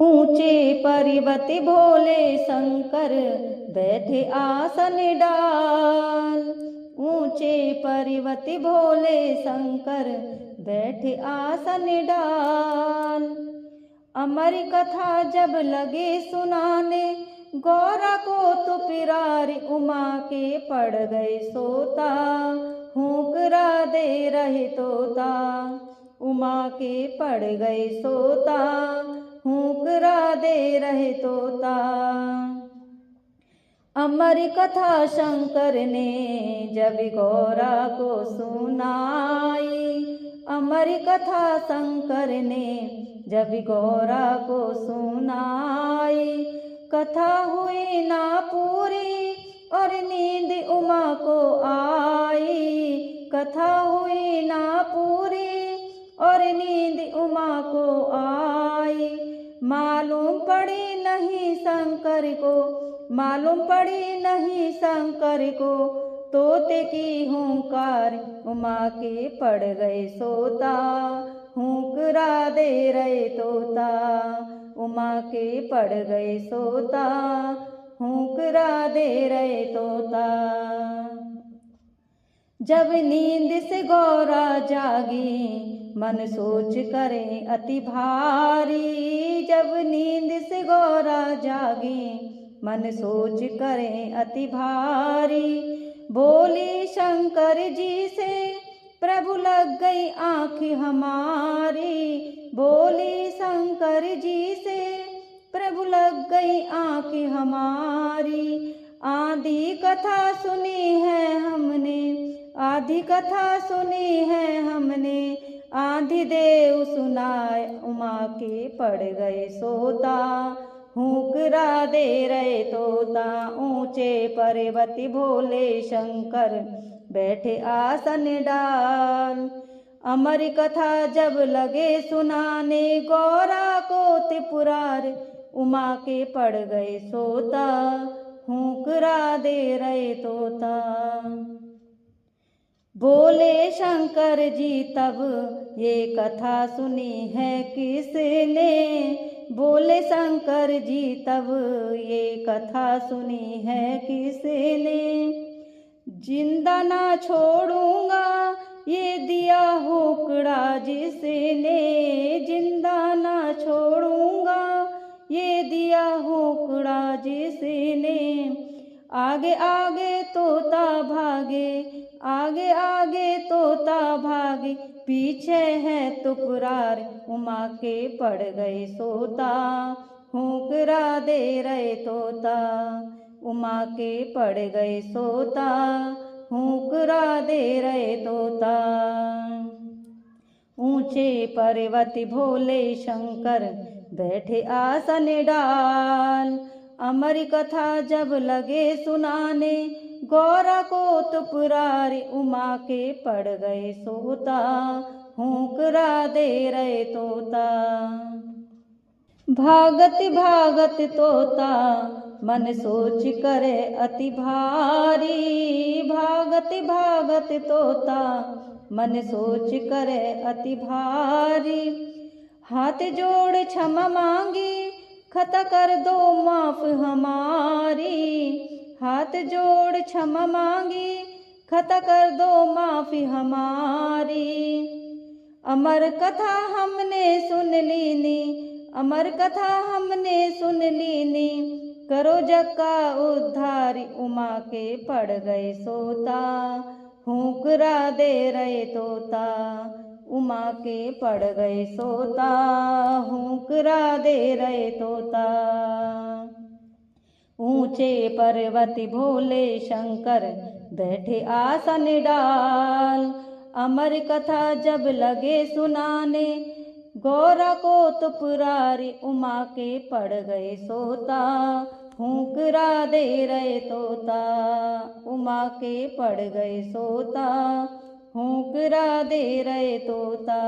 ऊंचे पर्वत भोले शंकर बैठे आसन डाल। ऊंचे पर्वत भोले शंकर बैठे आसन डाल। अमर कथा जब लगे सुनाने, गौरा को तो पिरारी उमा के पड़ गए सोता। हुंकरा दे रहे तोता, उमा के पड़ गए सोता। हुंकरा दे रहे तोता। अमर कथा शंकर ने जब गौरा को सुनाई। अमर कथा शंकर ने जब गौरा को सुनाई। कथा हुई ना पूरी और नींद उमा को आई। कथा हुई ना पूरी और नींद उमा को आई। मालूम पड़ी नहीं शंकर को, मालूम पड़ी नहीं शंकर को, तोते की हुंकार उमा के पड़ गए सोता। हुंकरा दे रहे तोता, उमा के पड़ गए सोता। हुंकरा दे रहे तोता। जब नींद से गौरा जागी, मन सोच करे अति भारी। जब नींद से गौरा जागी, मन सोच करे अति भारी। बोली शंकर जी से, प्रभु लग गई आँख हमारी। बोली शंकर जी से, प्रभु लग गई आँख हमारी। आधी कथा सुनी है हमने, आधी कथा सुनी है हमने। आधी देव सुनाए उमा के पड़ गए सोता। हुंकरा दे रहे तोता। ऊंचे पर्वत भोले शंकर बैठे आसन डाल। अमर कथा जब लगे सुनाने, गौरा को त्रिपुरार उमा के पड़ गए सोता। हुंकरा दे रहे तोता। बोले शंकर जी तब ये कथा सुनी है किसने। बोले शंकर जी तब ये कथा सुनी है किसने। जिंदा ना छोड़ूंगा ये दिया हुक्ड़ा जिसने। जिंदा ना छोड़ूंगा ये दिया हुक्ड़ा जिसने। आगे आगे तोता भागे, आगे आगे तोता भागे। पीछे है तुपुरार उमा के पड़ गए सोता। हुंकरा दे रहे तोता, उमा के पड़ गए सोता। हुंकरा दे रहे तोता। ऊंचे पर्वत भोले शंकर बैठे आसन डाल। अमर कथा जब लगे सुनाने, गौरा को तो पुरारी उमा के पड़ गए सोता। हुंकरा दे रहे तोता। भागत भागत तोता मन सोच करे अति भारी। भागत भागत तोता मन सोच करे अति भारी। हाथ जोड़ क्षमा मांगी, खता कर दो माफ हमारी। हाथ जोड़ क्षमा मांगी, खता कर दो माफी हमारी। अमर कथा हमने सुन लीनी, अमर कथा हमने सुन लीनी। करो जग का उद्धार उमा के पड़ गए सोता। हुंकरा दे रहे तोता, उमा के पड़ गए सोता। हुंकरा दे रहे तोता। ऊंचे पर्वत भोले शंकर बैठे आसन डाल। अमर कथा जब लगे सुनाने, गौरा को तो पुरारी उमा के पड़ गए सोता। हुंकरा दे रहे तोता, उमा के पड़ गए सोता। हुंकरा दे रहे तोता।